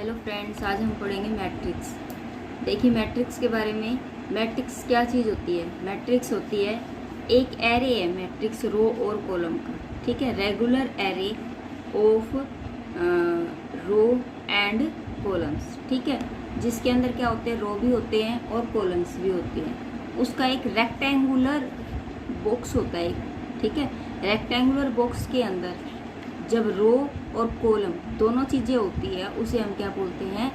Hello friends, आज हम पढ़ेंगे मैट्रिक्स। देखिए मैट्रिक्स के बारे में। मैट्रिक्स क्या चीज़ होती है? मैट्रिक्स होती है एक एरे है, मैट्रिक्स रो और कॉलम का। ठीक है, regular array of row and columns. ठीक है, जिसके अंदर क्या होते हैं, रो भी होते हैं और कॉलम्स भी होते हैं। उसका एक रेक्टेंगुलर बॉक्स होता है। ठीक है, रेक्टेंगुलर बॉक्स के अंदर जब रो और कॉलम दोनों चीज़ें होती है उसे हम क्या बोलते हैं?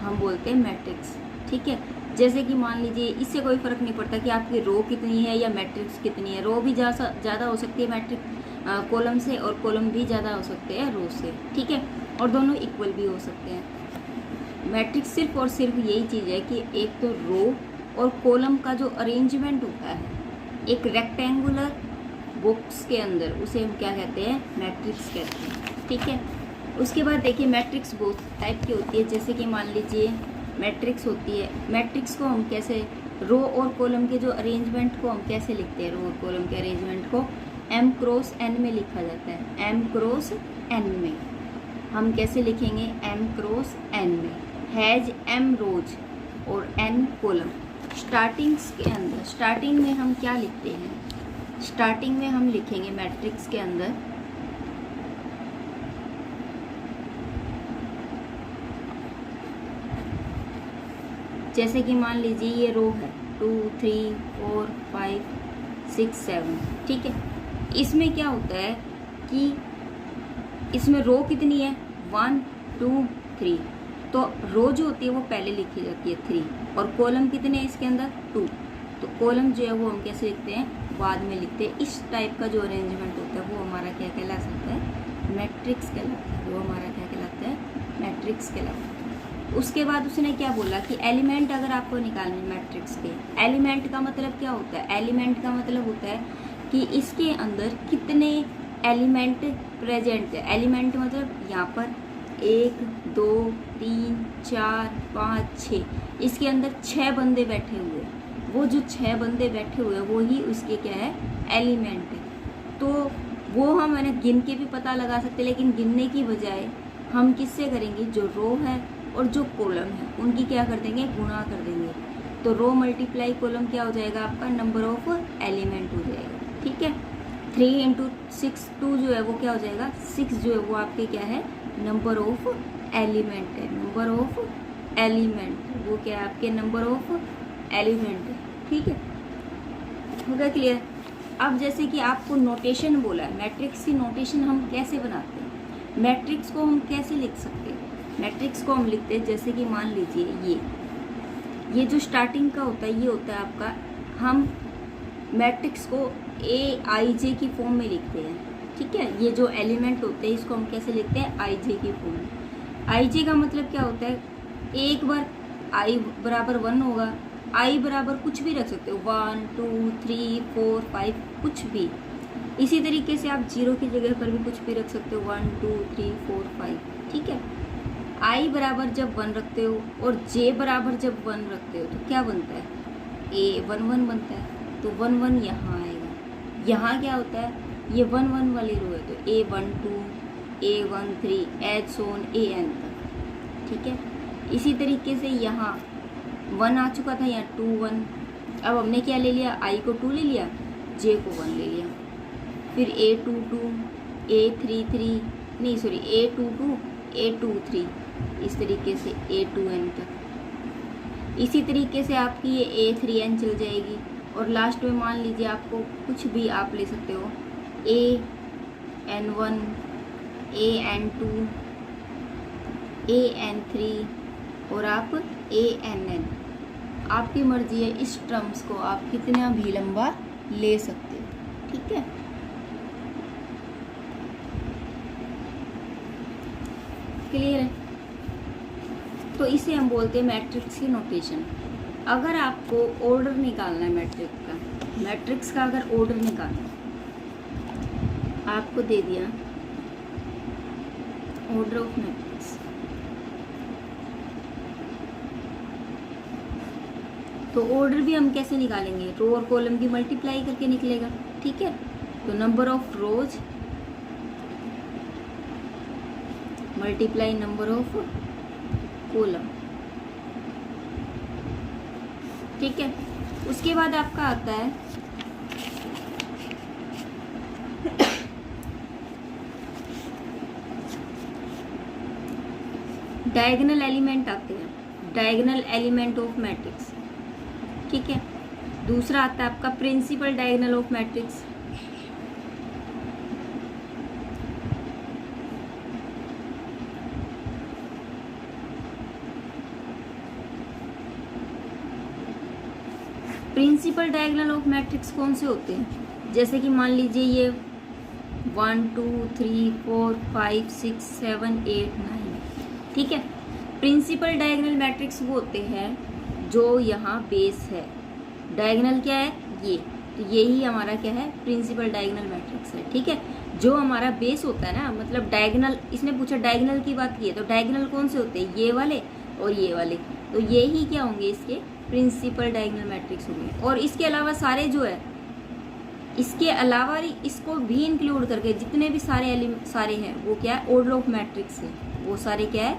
हम बोलते हैं मैट्रिक्स। ठीक है, जैसे कि मान लीजिए इससे कोई फ़र्क नहीं पड़ता कि आपकी रो कितनी है या मैट्रिक्स कितनी है। रो भी ज़्यादा हो सकती है मैट्रिक्स कॉलम से, और कॉलम भी ज़्यादा हो सकते हैं रो से। ठीक है, और दोनों इक्वल भी हो सकते हैं। मैट्रिक्स सिर्फ और सिर्फ यही चीज़ है कि एक तो रो और कॉलम का जो अरेंजमेंट होता है एक रेक्टेंगुलर बॉक्स के अंदर, उसे हम क्या कहते हैं? मैट्रिक्स कहते हैं। ठीक है, उसके बाद देखिए मैट्रिक्स बहुत टाइप की होती है। जैसे कि मान लीजिए मैट्रिक्स होती है, मैट्रिक्स को हम कैसे, रो और कॉलम के जो अरेंजमेंट को हम कैसे लिखते हैं? रो और कॉलम के अरेंजमेंट को m क्रॉस n में लिखा जाता है। m क्रॉस n में हम कैसे लिखेंगे? m क्रॉस n में हैज m रोज और n कॉलम। स्टार्टिंग्स के अंदर, स्टार्टिंग में हम क्या लिखते हैं? स्टार्टिंग में हम लिखेंगे मैट्रिक्स के अंदर जैसे कि मान लीजिए ये रो है 2 3 4 5 6 7। ठीक है, इसमें क्या होता है कि इसमें रो कितनी है? 1 2 3। तो रो जो होती है वो पहले लिखी जाती है 3, और कॉलम कितने हैं इसके अंदर? 2। तो कॉलम जो है वो हम कैसे लिखते हैं? बाद में लिखते हैं। इस टाइप का जो अरेंजमेंट होता है वो हमारा क्या कहला सकता है? मैट्रिक्स कहलाता है। वो हमारा क्या कहलाता है? मैट्रिक्स कहलाता है। उसके बाद उसने क्या बोला कि एलिमेंट अगर आपको निकालने मैट्रिक्स के, एलिमेंट का मतलब क्या होता है? एलिमेंट का मतलब होता है कि इसके अंदर कितने एलिमेंट प्रेजेंट है। एलिमेंट मतलब यहाँ पर 1 2 3 4 5 6, इसके अंदर 6 बंदे बैठे हुए हैं। वो जो 6 बंदे बैठे हुए हैं वो ही उसके क्या है? एलिमेंट है। तो वो हम है ना गिन के भी पता लगा सकते हैं, लेकिन गिनने की बजाय हम किससे करेंगे? जो रो है और जो कॉलम है उनकी क्या कर देंगे? गुणा कर देंगे। तो रो मल्टीप्लाई कॉलम क्या हो जाएगा? आपका नंबर ऑफ एलिमेंट हो जाएगा। ठीक है, 3 इंटू 6 2 जो है वो क्या हो जाएगा? 6 जो है वो आपके क्या है? नंबर ऑफ एलिमेंट है। नंबर ऑफ एलिमेंट वो क्या है? आपके नंबर ऑफ एलिमेंट है। ठीक है, हो गया क्लियर? अब जैसे कि आपको नोटेशन बोला है, मैट्रिक्स की नोटेशन हम कैसे बनाते हैं? मैट्रिक्स को हम कैसे लिख सकते हैं? मैट्रिक्स को हम लिखते हैं जैसे कि मान लीजिए ये जो स्टार्टिंग का होता है ये होता है आपका, हम मैट्रिक्स को AIJ की फॉर्म में लिखते हैं। ठीक है, ये जो एलिमेंट होते हैं इसको हम कैसे लिखते हैं? IJ की फॉर्म में। IJ का मतलब क्या होता है? एक बार I बराबर 1 होगा, I बराबर कुछ भी रख सकते हो, 1 2 3 4 5 कुछ भी। इसी तरीके से आप 0 की जगह पर भी कुछ भी रख सकते हो, 1 2 3 4 5। ठीक है, I बराबर जब 1 रखते हो और J बराबर जब 1 रखते हो तो क्या बनता है? A 1 1 बनता है। तो 1 1 यहाँ आएगा। यहाँ क्या होता है? ये 1 1 वाली रो है तो A 1 2 A 1 3 H Son AN तक। ठीक है, इसी तरीके से यहाँ 1 आ चुका था, यहाँ 2 1। अब हमने क्या ले लिया? I को 2 ले लिया, J को 1 ले लिया, फिर A 2 2 A 3 3 नहीं सॉरी A 2 2 A 2 3, इस तरीके से A 2N तक। इसी तरीके से आपकी ये A 3N चल जाएगी। और लास्ट में मान लीजिए आपको कुछ भी आप ले सकते हो, A N1 A N2 A N3 और आप A NN। आपकी मर्जी है, इस टर्म्स को आप कितना भी लंबा ले सकते हो। ठीक है, क्लियर है? तो इसे हम बोलते हैं मैट्रिक्स की नोटेशन। अगर आपको ऑर्डर निकालना है मैट्रिक्स का अगर ऑर्डर निकालना आपको दे दिया ऑर्डर ऑफ मैट्रिक्स, तो ऑर्डर भी हम कैसे निकालेंगे? रो और कॉलम की मल्टीप्लाई करके निकलेगा। ठीक है, तो number of rose multiply number of column. ठीक है, उसके बाद आपका आता है डायगोनल एलिमेंट आते हैं, डायगोनल एलिमेंट ऑफ मैट्रिक्स। ठीक है, दूसरा आता है आपका principal diagonal of matrix. Principal diagonal of matrix कौन से होते हैं? जैसे कि मान लीजिए ये 1 2 3 4 5 6 7 8 9। ठीक है, प्रिंसिपल डायगोनल मैट्रिक्स वो होते हैं जो यहाँ बेस है। डायगोनल क्या है? ये, तो यही हमारा क्या है? प्रिंसिपल डायगोनल मैट्रिक्स है। ठीक है, जो हमारा बेस होता है ना, मतलब डायगोनल, इसने पूछा डायगोनल की बात की है, तो डायगोनल कौन से होते हैं? ये वाले और ये वाले, तो ये ही क्या होंगे? इसके प्रिंसिपल डायगोनल मैट्रिक्स होंगे। और इसके अलावा सारे जो है, इसके अलावा इसको भी इंक्लूड करके जितने भी सारे हैं वो क्या है? ऑर्डर ऑफ मैट्रिक्स है। वो सारे क्या है?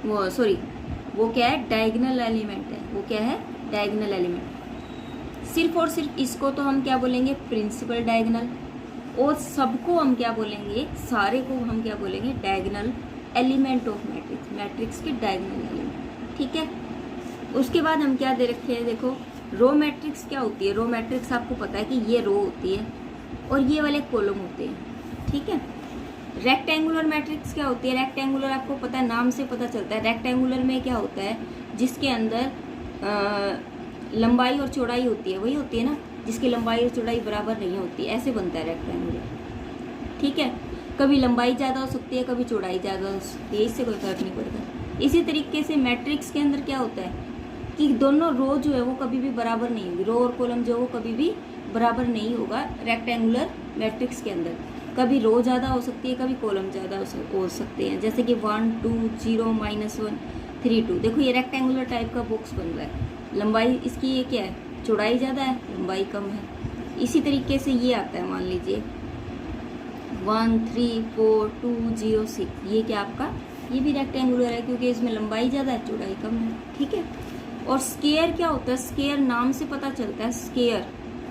वो क्या है? डायगोनल एलिमेंट है। वो क्या है? Diagonal element. सिर्फ और सिर्फ इसको तो हम क्या बोलेंगे? Principal diagonal. और सबको हम क्या बोलेंगे? सारे को हम क्या बोलेंगे? Diagonal element of matrix, matrix के डायगोनल एलिमेंट। ठीक है, उसके बाद हम क्या दे रखे हैं? देखो, रो मैट्रिक्स क्या होती है? रो मैट्रिक्स आपको पता है कि ये रो होती है और ये वाले कॉलम होते हैं। ठीक है, रेक्टेंगुलर मैट्रिक्स क्या होती है? रेक्टेंगुलर आपको पता है, नाम से पता चलता है। रेक्टेंगुलर में क्या होता है? जिसके अंदर लंबाई और चौड़ाई होती है, वही होती है ना, जिसकी लंबाई और चौड़ाई बराबर नहीं होती, ऐसे बनता है रेक्टेंगुलर। ठीक है, कभी लंबाई ज़्यादा हो सकती है, कभी चौड़ाई ज़्यादा हो सकती है, इससे कोई फर्क नहीं पड़ता। इसी तरीके से मैट्रिक्स के अंदर क्या होता है कि दोनों रो जो है वो कभी भी बराबर नहीं होगी। रो और कॉलम जो है वो कभी भी बराबर नहीं होगा रेक्टेंगुलर मैट्रिक्स के अंदर। कभी रो ज़्यादा हो सकती है, कभी कॉलम ज़्यादा हो सकते हैं। जैसे कि 1 2 0 -1 3 2। देखो ये रेक्टेंगुलर टाइप का बॉक्स बन रहा है। लंबाई इसकी ये क्या है? चौड़ाई ज़्यादा है, लंबाई कम है। इसी तरीके से ये आता है, मान लीजिए 1 3 4 2 0 6। ये क्या आपका? ये भी रेक्टेंगुलर है क्योंकि इसमें लंबाई ज़्यादा है, चौड़ाई कम है। ठीक है, और स्क्वायर क्या होता है? स्क्वायर नाम से पता चलता है।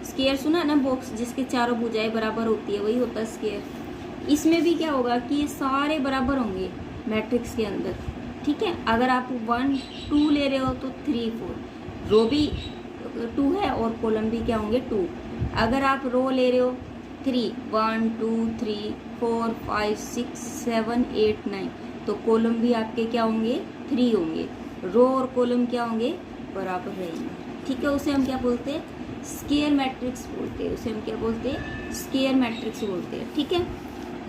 स्क्वायर सुना ना, बॉक्स जिसके चारों भुजाएं बराबर होती है, वही होता है स्क्वायर। इसमें भी क्या होगा कि ये सारे बराबर होंगे मैट्रिक्स के अंदर। ठीक है, अगर आप 1 2 ले रहे हो तो 3 4, रो भी 2 है और कॉलम भी क्या होंगे? 2। अगर आप रो ले रहे हो 3 1 2 3 4 5 6 7 8 9, तो कॉलम भी आपके क्या होंगे? 3 होंगे। रो और कॉलम क्या होंगे? बराबर रहेंगे। ठीक है, उसे हम क्या बोलते हैं? स्क्वायर मैट्रिक्स बोलते हैं। उसे हम क्या बोलते हैं? स्क्वायर मैट्रिक्स बोलते हैं। ठीक है,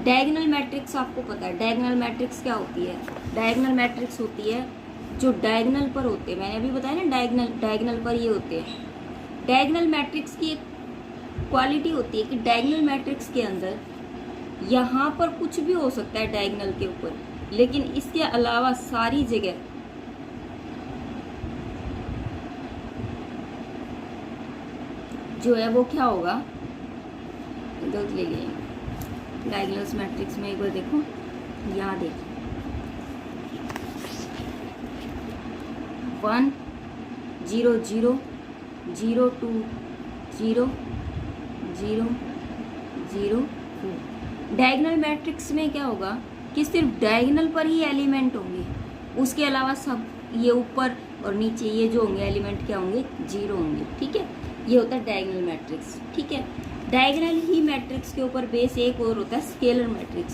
डायगोनल मैट्रिक्स आपको पता है। डायगोनल मैट्रिक्स क्या होती है? डायगोनल मैट्रिक्स होती है जो डायगोनल पर होते हैं। मैंने अभी बताया ना, डायगोनल पर ये होते हैं। डायगोनल मैट्रिक्स की एक क्वालिटी होती है कि डायगोनल मैट्रिक्स के अंदर यहाँ पर कुछ भी हो सकता है डायगोनल के ऊपर, लेकिन इसके अलावा सारी जगह जो है वो क्या होगा? गलत ले गए। डायगोनल मैट्रिक्स में एक बार देखो, यहाँ देखो 1 0 0 0 2 0 0 0 4। डायगोनल मैट्रिक्स में क्या होगा कि सिर्फ डायगोनल पर ही एलिमेंट होंगे, उसके अलावा सब ये ऊपर और नीचे ये जो होंगे एलिमेंट क्या होंगे? 0 होंगे। ठीक है, ये होता है डायगोनल मैट्रिक्स। ठीक है, डायगोनल ही मैट्रिक्स के ऊपर बेस एक और होता है स्केलर मैट्रिक्स।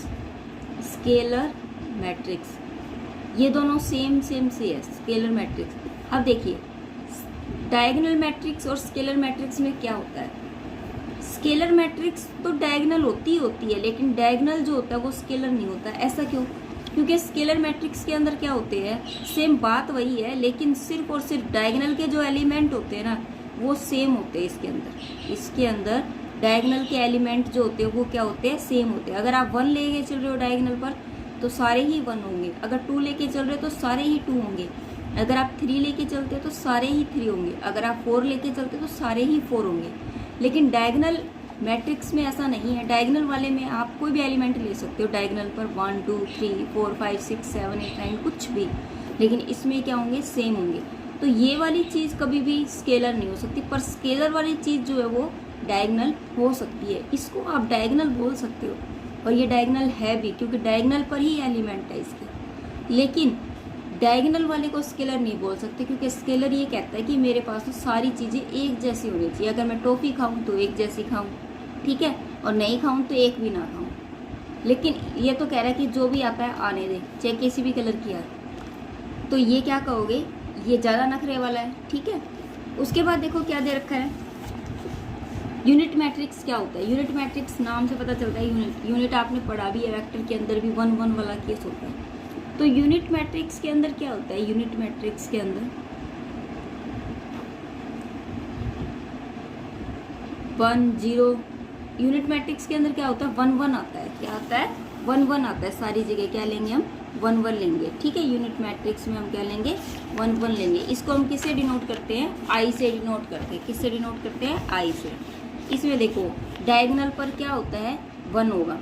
स्केलर मैट्रिक्स, ये दोनों सेम से है, स्केलर मैट्रिक्स। अब देखिए, डायगोनल मैट्रिक्स और स्केलर मैट्रिक्स में क्या होता है? स्केलर मैट्रिक्स तो डायगोनल होती है, लेकिन डायगोनल जो होता है वो स्केलर नहीं होता। ऐसा क्यों? क्योंकि स्केलर मैट्रिक्स के अंदर क्या होते हैं? सेम बात वही है, लेकिन सिर्फ और सिर्फ डायगोनल के जो एलिमेंट होते हैं ना, वो सेम होते हैं इसके अंदर डायगोनल के एलिमेंट जो होते हैं वो क्या होते हैं? सेम होते हैं। अगर आप 1 लेके चल रहे हो डायगोनल पर तो सारे ही 1 होंगे। अगर 2 लेके चल रहे हो तो सारे ही 2 होंगे। अगर आप 3 लेके चलते हो तो सारे ही 3 होंगे। अगर आप 4 लेके चलते हो तो सारे ही 4 होंगे। लेकिन डायगोनल मैट्रिक्स में ऐसा नहीं है। डायगोनल वाले में आप कोई भी एलिमेंट ले सकते हो डायगोनल पर, 1 2 3 4 5 6 7 8 9 कुछ भी। लेकिन इसमें क्या होंगे, सेम होंगे। तो ये वाली चीज़ कभी भी स्केलर नहीं हो सकती, पर स्केलर वाली चीज़ जो है वो डायगोनल हो सकती है। इसको आप डायगोनल बोल सकते हो, और ये डायगोनल है भी, क्योंकि डायगोनल पर ही एलिमेंट है इसके। लेकिन डायगोनल वाले को स्केलर नहीं बोल सकते, क्योंकि स्केलर ये कहता है कि मेरे पास तो सारी चीज़ें एक जैसी होनी चाहिए। अगर मैं टॉफ़ी खाऊं तो एक जैसी खाऊं, ठीक है, और नहीं खाऊं तो एक भी ना खाऊं। लेकिन ये तो कह रहा है कि जो भी आता है आने दे, चाहे किसी भी कलर की आए। तो ये क्या कहोगे, ये ज़्यादा नखरे वाला है, ठीक है। उसके बाद देखो क्या दे रखा है, यूनिट मैट्रिक्स क्या होता है। यूनिट मैट्रिक्स नाम से पता चलता है, यूनिट आपने पढ़ा भी है, वेक्टर के अंदर भी 1 1 वाला केस होता है। तो यूनिट मैट्रिक्स के अंदर क्या होता है, यूनिट मैट्रिक्स के अंदर 1 0, यूनिट मैट्रिक्स के अंदर क्या होता है, 1 1 आता है। क्या आता है, 1 1 आता है। सारी जगह क्या लेंगे हम, 1 1 लेंगे, ठीक है। यूनिट मैट्रिक्स में हम क्या लेंगे, 1 1 लेंगे। इसको हम किससे डिनोट करते हैं, आई से डिनोट करते हैं। किससे डिनोट करते हैं, आई से। इसमें देखो डायगोनल पर क्या होता है, 1 होगा,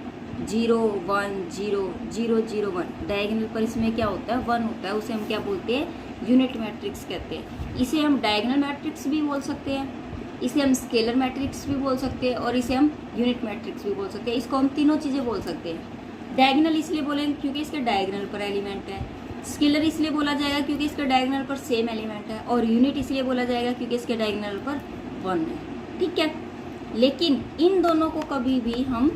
0 1 0 0 0 1। डायगोनल पर इसमें क्या होता है, 1 होता है। उसे हम क्या बोलते हैं, यूनिट मैट्रिक्स कहते हैं। इसे हम डायगोनल मैट्रिक्स भी बोल सकते हैं, इसे हम स्केलर मैट्रिक्स भी बोल सकते हैं, और इसे हम यूनिट मैट्रिक्स भी बोल सकते हैं। इसको हम तीनों चीज़ें बोल सकते हैं। डायगोनल इसलिए बोलेंगे क्योंकि इसके डायगोनल पर एलिमेंट है, स्केलर इसलिए बोला जाएगा क्योंकि इसके डायगोनल पर सेम एलिमेंट है, और यूनिट इसलिए बोला जाएगा क्योंकि इसके डायगोनल पर 1 है, ठीक है। लेकिन इन दोनों को कभी भी हम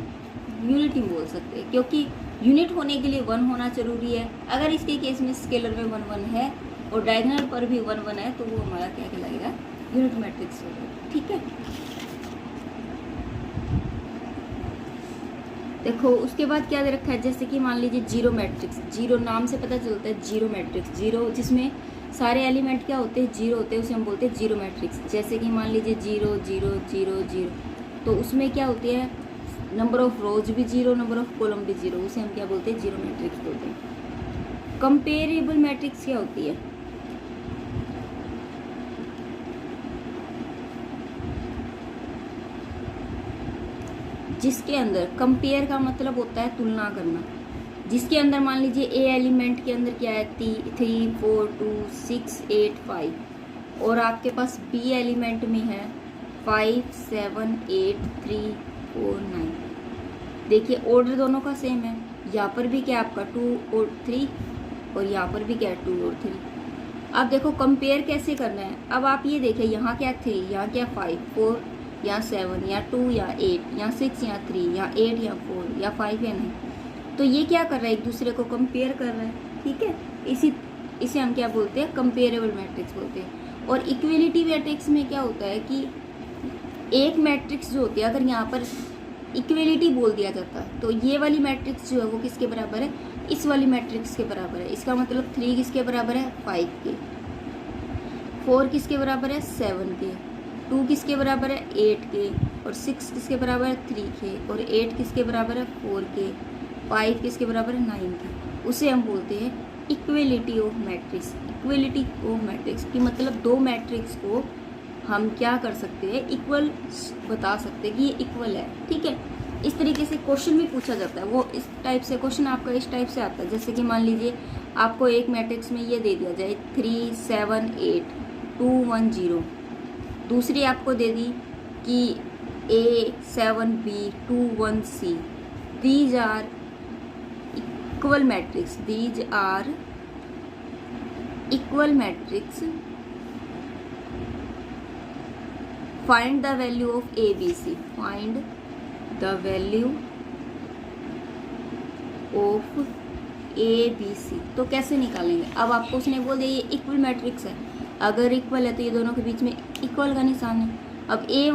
यूनिट नहीं बोल सकते, क्योंकि यूनिट होने के लिए 1 होना जरूरी है। अगर इसके केस में स्केलर में 1 1 है और डायगोनल पर भी 1 1 है, तो वो हमारा क्या कहलाएगा, यूनिट मैट्रिक्स होगा, ठीक है। देखो उसके बाद क्या दे रखा है, जैसे कि मान लीजिए जीरो मैट्रिक्स। जीरो नाम से पता चलता है जीरो मैट्रिक्स, जीरो जिसमें सारे एलिमेंट क्या होते हैं, जीरो होते हैं, उसे हम बोलते हैं जीरो मैट्रिक्स। जैसे कि मान लीजिए 0 0 0 0, तो उसमें क्या होती है, नंबर ऑफ रोज भी जीरो, नंबर ऑफ कॉलम भी जीरो, उसे हम क्या बोलते हैं, जीरो मैट्रिक्स बोलते हैं। कंपेरेबल मैट्रिक्स क्या होती है, जिसके अंदर कंपेयर का मतलब होता है तुलना करना, जिसके अंदर मान लीजिए ए एलिमेंट के अंदर क्या है, 3 4 2 6 8 5, और आपके पास बी एलिमेंट में है 5 7 8 3 4 9। देखिए ऑर्डर दोनों का सेम है, यहाँ पर भी क्या आपका 2 और 3, और यहाँ पर भी क्या है 2 और 3। अब देखो कंपेयर कैसे करना है। अब आप ये देखें, यहाँ क्या 3, यहाँ क्या 5 4, यहाँ 7, यहाँ 2, यहाँ 8, यहाँ 6, यहाँ 3, यहाँ 8, यहाँ 4, या 5 या नहीं। तो ये क्या कर रहा है, एक दूसरे को कंपेयर कर रहा है, ठीक है। इसे हम क्या बोलते हैं, कंपेरेबल मैट्रिक्स बोलते हैं। और इक्वलिटी मैट्रिक्स में क्या होता है कि एक मैट्रिक्स जो होती है, अगर यहाँ पर इक्वलिटी बोल दिया जाता है, तो ये वाली मैट्रिक्स जो है वो किसके बराबर है, इस वाली मैट्रिक्स के बराबर है। इसका मतलब 3 किसके बराबर है, 5 के, 4 किसके बराबर है, 7 के, 2 किसके बराबर है, 8 के, और 6 किसके बराबर है, 3 के, और 8 किसके बराबर है, 4 के, 5 किसके बराबर है, 9 के। उसे हम बोलते हैं equality of matrix. Equality of matrix की मतलब दो मैट्रिक्स को हम क्या कर सकते हैं, इक्वल बता सकते हैं कि ये इक्वल है, ठीक है। इस तरीके से क्वेश्चन भी पूछा जाता है, वो इस टाइप से क्वेश्चन आपका इस टाइप से आता है। जैसे कि मान लीजिए आपको एक मैट्रिक्स में ये दे दिया जाए 3 7 8 2 1 0, दूसरी आपको दे दी कि A 7 B 2 1 C। These are equal matrix, these are equal matrix, find the value of A B C, find the value of A B C. तो कैसे निकालेंगे, अब आपको उसने बोल दिया ये इक्वल मैट्रिक्स है, अगर इक्वल है तो ये दोनों के बीच में इक्वल का निशान है। अब ए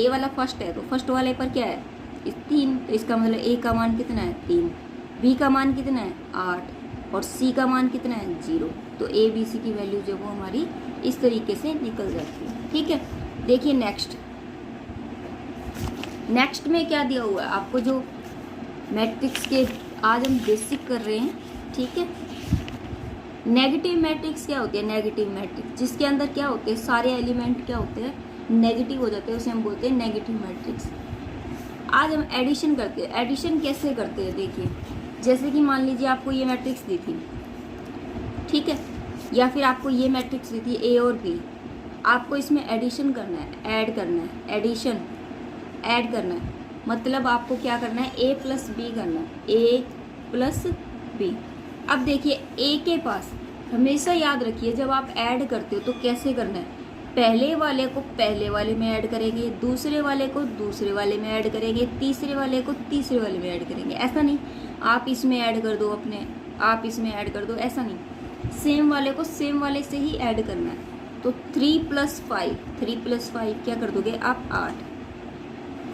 वाला फर्स्ट है, तो फर्स्ट वाले पर क्या है, 3, तो इसका मतलब ए का मान कितना है, 3, बी का मान कितना है, 8, और सी का मान कितना है, 0। तो ए बी सी की वैल्यू जो वो हमारी इस तरीके से निकल जाती है, ठीक है। देखिए नेक्स्ट में क्या दिया हुआ है आपको, जो मैट्रिक्स के आज हम बेसिक कर रहे हैं, ठीक है। नेगेटिव मैट्रिक्स क्या होती है, नेगेटिव मैट्रिक्स जिसके अंदर क्या होते हैं, सारे एलिमेंट क्या होते हैं, नेगेटिव हो जाते हैं, उसे हम बोलते हैं नेगेटिव मैट्रिक्स। आज हम एडिशन करते हैं। एडिशन कैसे करते हैं, देखिए जैसे कि मान लीजिए आपको ये मैट्रिक्स दी थी, ठीक है, या फिर आपको ये मैट्रिक्स दी थी A और B, आपको इसमें एडिशन करना है, ऐड करना है, एडिशन ऐड करना है, मतलब आपको क्या करना है, A प्लस बी करना है, A प्लस बी। अब देखिए A के पास हमेशा याद रखिए जब आप ऐड करते हो तो कैसे करना है, पहले वाले को पहले वाले में ऐड करेंगे, दूसरे वाले को दूसरे वाले में ऐड करेंगे, तीसरे वाले को तीसरे वाले में ऐड करेंगे। ऐसा नहीं आप इसमें ऐड कर दो अपने, आप इसमें ऐड कर दो, ऐसा नहीं, सेम वाले को सेम वाले से ही ऐड करना है। तो 3 + 5, 3 + 5 क्या कर दोगे आप 8,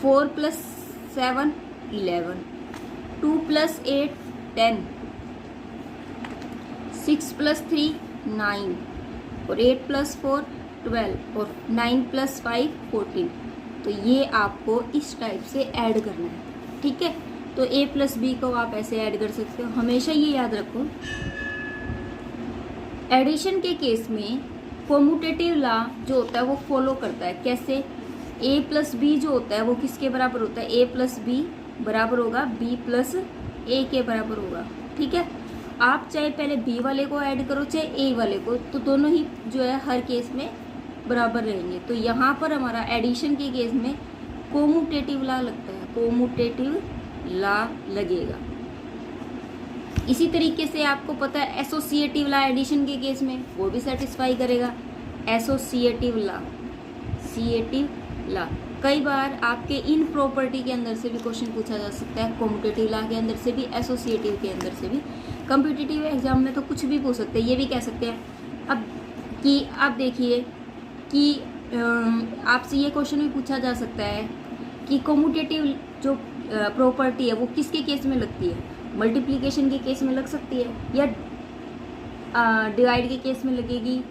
4 + 7 11, 2 + 8 10, 6 + 3 9, और 8 + 4 12, और 9 + 5 14। तो ये आपको इस टाइप से ऐड करना है, ठीक है। तो A प्लस बी को आप ऐसे ऐड कर सकते हो। हमेशा ये याद रखो एडिशन के केस में कॉम्यूटेटिव लॉ जो होता है वो फॉलो करता है। कैसे, A प्लस बी जो होता है वो किसके बराबर होता है, A प्लस बी बराबर होगा B प्लस A के बराबर होगा, ठीक है। आप चाहे पहले B वाले को ऐड करो चाहे A वाले को, तो दोनों ही जो है हर केस में बराबर रहेंगे। तो यहाँ पर हमारा एडिशन के केस में कॉम्यूटेटिव लॉ लगता है, कॉम्यूटेटिव लॉ लगेगा। इसी तरीके से आपको पता है एसोसिएटिव लॉ एडिशन के केस में वो भी सेटिस्फाई करेगा। एसोसिएटिव लॉ, सिएटिव लॉ, कई बार आपके इन प्रॉपर्टी के अंदर से भी क्वेश्चन पूछा जा सकता है, कॉम्पिटिटिव लॉ के अंदर से भी, एसोसिएटिव के अंदर से भी। कॉम्पिटिटिव एग्जाम में तो कुछ भी पूछ सकते हैं, ये भी कह सकते हैं अब कि आप देखिए कि आपसे ये क्वेश्चन भी पूछा जा सकता है कि कॉम्यूटेटिव जो प्रॉपर्टी है वो किसके केस में लगती है, मल्टीप्लिकेशन के केस में लग सकती है, या डिवाइड के केस में लगेगी,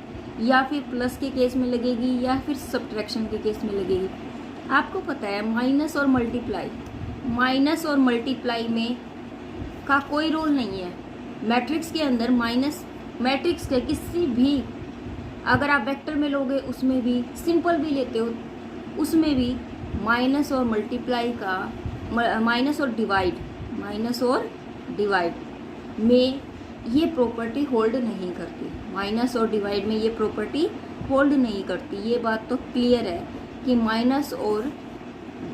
या फिर प्लस के केस में लगेगी, या फिर सब्ट्रैक्शन के केस में लगेगी। आपको पता है माइनस और मल्टीप्लाई में का कोई रोल नहीं है। मैट्रिक्स के अंदर माइनस, मैट्रिक्स के किसी भी, अगर आप वेक्टर में लोगे उसमें भी, सिंपल भी लेते हो उसमें भी माइनस और मल्टीप्लाई का, माइनस और डिवाइड में ये प्रॉपर्टी होल्ड नहीं करती, माइनस और डिवाइड में ये प्रॉपर्टी होल्ड नहीं करती। ये बात तो क्लियर है कि माइनस और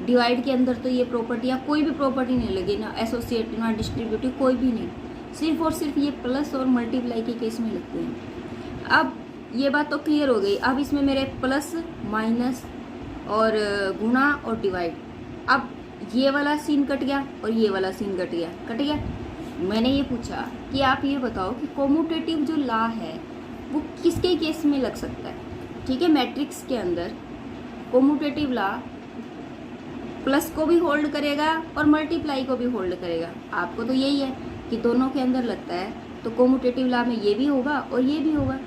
डिवाइड के अंदर तो ये प्रॉपर्टी या कोई भी प्रॉपर्टी नहीं लगी, ना एसोसिएटिव ना डिस्ट्रीब्यूटिव, कोई भी नहीं, सिर्फ और सिर्फ ये प्लस और मल्टीप्लाई के केस में लगते हैं। अब ये बात तो क्लियर हो गई। अब इसमें मेरे प्लस माइनस और गुणा और डिवाइड, अब ये वाला सीन कट गया और ये वाला सीन कट गया। मैंने ये पूछा कि आप ये बताओ कि कॉम्यूटेटिव जो लॉ है वो किसके केस में लग सकता है, ठीक है। मैट्रिक्स के अंदर कॉम्यूटेटिव लॉ प्लस को भी होल्ड करेगा और मल्टीप्लाई को भी होल्ड करेगा। आपको तो यही है कि दोनों के अंदर लगता है, तो कॉम्यूटेटिव लॉ में ये भी होगा और ये भी होगा।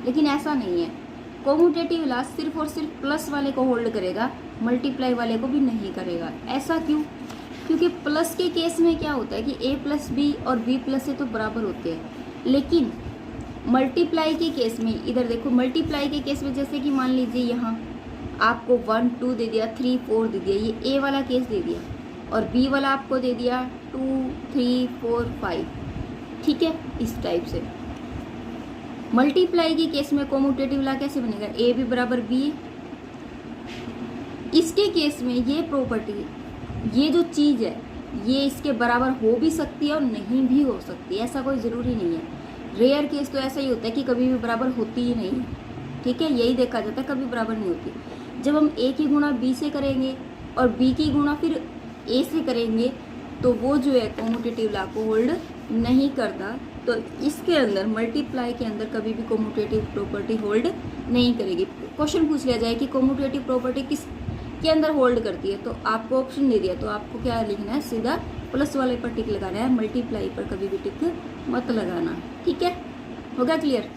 लेकिन ऐसा नहीं है, कॉम्यूटेटिव लॉ सिर्फ और सिर्फ प्लस वाले को होल्ड करेगा, मल्टीप्लाई वाले को भी नहीं करेगा। ऐसा क्यों? क्योंकि प्लस के केस में क्या होता है कि A प्लस बी और B प्लस A तो बराबर होते हैं, लेकिन मल्टीप्लाई के केस में, इधर देखो मल्टीप्लाई के केस में, जैसे कि मान लीजिए यहाँ आपको 1 2 दे दिया, 3 4 दे दिया, ये A वाला केस दे दिया, और B वाला आपको दे दिया 2 3 4 5, ठीक है। इस टाइप से मल्टीप्लाई के केस में कॉम्यूटेटिव लॉ कैसे बनेगा, A भी बराबर B। इसके केस में ये प्रॉपर्टी, ये जो चीज़ है ये इसके बराबर हो भी सकती है और नहीं भी हो सकती है, ऐसा कोई ज़रूरी नहीं है। रेयर केस तो ऐसा ही होता है कि कभी भी बराबर होती ही नहीं है, ठीक है, यही देखा जाता है, कभी बराबर नहीं होती। जब हम A की गुणा B से करेंगे और B की गुणा फिर A से करेंगे तो वो जो है कॉम्यूटेटिव लॉ को होल्ड नहीं करता। तो इसके अंदर मल्टीप्लाई के अंदर कभी भी कॉम्यूटेटिव प्रॉपर्टी होल्ड नहीं करेगी। क्वेश्चन पूछ लिया जाए कि कॉम्यूटेटिव प्रॉपर्टी किस के अंदर होल्ड करती है, तो आपको ऑप्शन दे दिया, तो आपको क्या लिखना है, सीधा प्लस वाले पर टिक लगाना है, मल्टीप्लाई पर कभी भी टिक मत लगाना, ठीक है। हो गया क्लियर?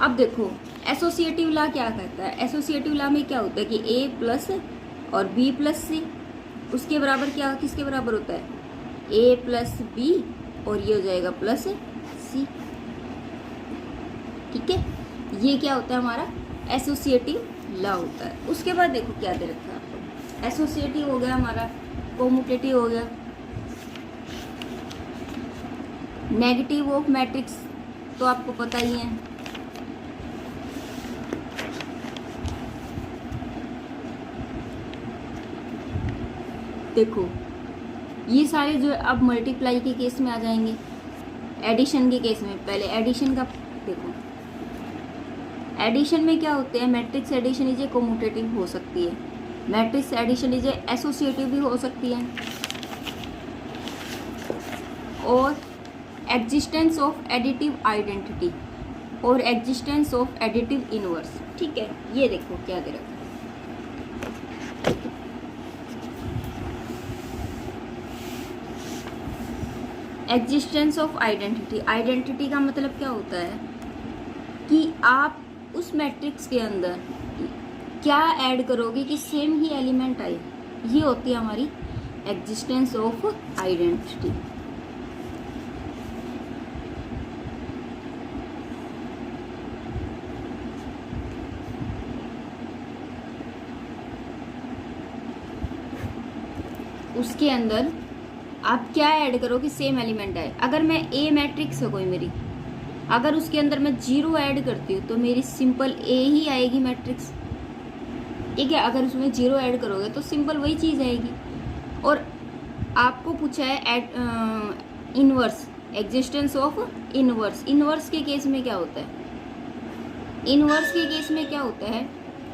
अब देखो एसोसिएटिव लॉ क्या कहता है। एसोसिएटिव लॉ में क्या होता है कि A प्लस और B प्लस C उसके बराबर क्या, किसके बराबर होता है, A प्लस B, और ये हो जाएगा प्लस C, ठीक है। ये क्या होता है हमारा एसोसिएटिव लॉ होता है। उसके बाद देखो क्या दे रखा है आपको, एसोसिएटिव हो गया हमारा, कॉम्यूटेटिव हो गया, नेगेटिव ऑफ मैट्रिक्स तो आपको पता ही है, देखो ये सारे जो अब मल्टीप्लाई के केस में आ जाएंगे, एडिशन के केस में। पहले एडिशन का देखो, एडिशन में क्या होते हैं, matrix addition is a commutative हो सकती है, matrix addition is a associative भी हो सकती है, और एग्जिस्टेंस ऑफ एडिटिव आइडेंटिटी और एग्जिस्टेंस ऑफ एडिटिव इनवर्स। ठीक है, ये देखो क्या दे रखा है, एग्जिस्टेंस ऑफ आइडेंटिटी। आइडेंटिटी का मतलब क्या होता है कि आप उस मैट्रिक्स के अंदर क्या ऐड करोगे कि सेम ही एलिमेंट आए, ये होती है हमारी एग्जिस्टेंस ऑफ आइडेंटिटी। उसके अंदर आप क्या ऐड करो कि सेम एलिमेंट आए। अगर मैं ए मैट्रिक्स है कोई मेरी, अगर उसके अंदर मैं 0 ऐड करती हूँ तो मेरी सिंपल ए ही आएगी मैट्रिक्स। ठीक है, अगर उसमें 0 ऐड करोगे तो सिंपल वही चीज़ आएगी। और आपको पूछा है inverse, existence of inverse. Inverse के केस में क्या होता है, इनवर्स के केस में क्या होता है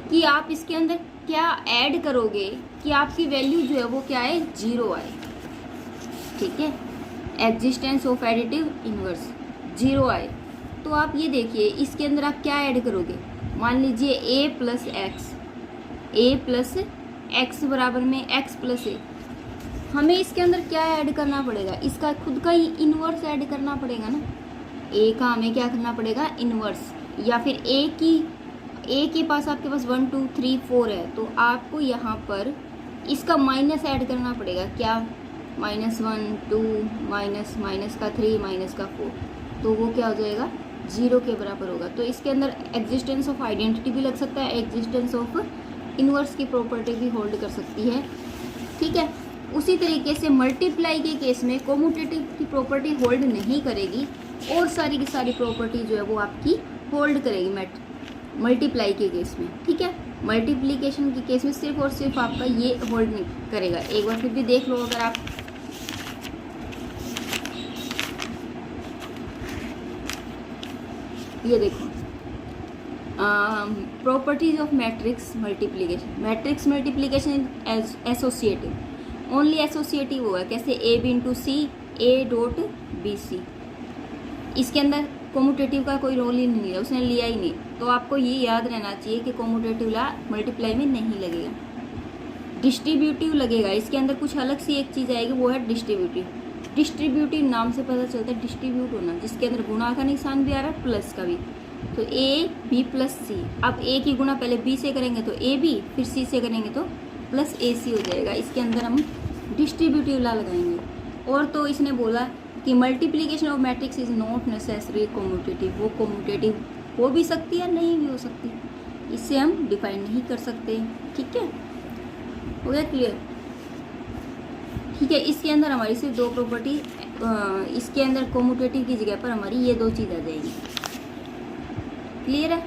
कि आप इसके अंदर क्या ऐड करोगे कि आपकी वैल्यू जो है वो क्या है, 0 आए। ठीक है, एग्जिस्टेंस ऑफ एडिटिव इनवर्स 0 आए। तो आप ये देखिए इसके अंदर आप क्या ऐड करोगे, मान लीजिए a plus x, A plus x बराबर में x प्लस ए। हमें इसके अंदर क्या ऐड करना पड़ेगा, इसका खुद का ही इनवर्स ऐड करना पड़ेगा ना। a का हमें क्या करना पड़ेगा, इनवर्स, या फिर a के पास आपके पास 1 2 3 4 है तो आपको यहाँ पर इसका माइनस ऐड करना पड़ेगा। क्या, -1 2 माइनस का 3 माइनस का 4, तो वो क्या हो जाएगा, 0 के बराबर होगा। तो इसके अंदर एग्जिस्टेंस ऑफ आइडेंटिटी भी लग सकता है, एग्जिस्टेंस ऑफ इनवर्स की प्रॉपर्टी भी होल्ड कर सकती है। ठीक है, उसी तरीके से मल्टीप्लाई के केस में कोम्यूटेटिव की प्रॉपर्टी होल्ड नहीं करेगी और सारी की सारी प्रॉपर्टी जो है वो आपकी होल्ड करेगी मल्टीप्लाई के केस में। ठीक है, मल्टीप्लीकेशन के केस में सिर्फ और सिर्फ आपका ये होल्ड नहीं करेगा। एक बार फिर भी देख लो, अगर आप ये देखो properties of matrix multiplication. Matrix multiplication associative, only associative होगा। कैसे, A B into C, A dot B C. इसके अंदर कोम्यूटेटिव का कोई रोल ही नहीं है, उसने लिया ही नहीं। तो आपको ये याद रहना चाहिए कि कोम्यूटेटिव ला मल्टीप्लाई में नहीं लगेगा, डिस्ट्रीब्यूटिव लगेगा। इसके अंदर कुछ अलग सी एक चीज़ आएगी, वो है डिस्ट्रीब्यूटिव। डिस्ट्रीब्यूटिव नाम से पता चलता है डिस्ट्रीब्यूट होना, जिसके अंदर गुणा का निशान भी आ रहा है, प्लस का भी। तो ए बी प्लस सी, अब ए की गुणा पहले बी से करेंगे तो ए बी, फिर सी से करेंगे तो प्लस ए सी हो जाएगा। इसके अंदर हम डिस्ट्रीब्यूटिव ला लगाएंगे। और तो इसने बोला कि multiplication of matrix is not necessary commutative, वो कोम्यूटेटिव हो भी सकती है, नहीं भी हो सकती, इससे हम डिफाइन नहीं कर सकते। ठीक है, हो गया क्लियर। ठीक है, इसके अंदर हमारी सिर्फ 2 प्रॉपर्टी, इसके अंदर कोम्यूटेटिव की जगह पर हमारी ये 2 चीज़ आ जाएगी। क्लियर है।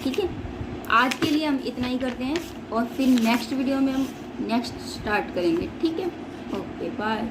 ठीक है, आज के लिए हम इतना ही करते हैं और फिर नेक्स्ट वीडियो में हम नेक्स्ट स्टार्ट करेंगे। ठीक है, ओके बाय।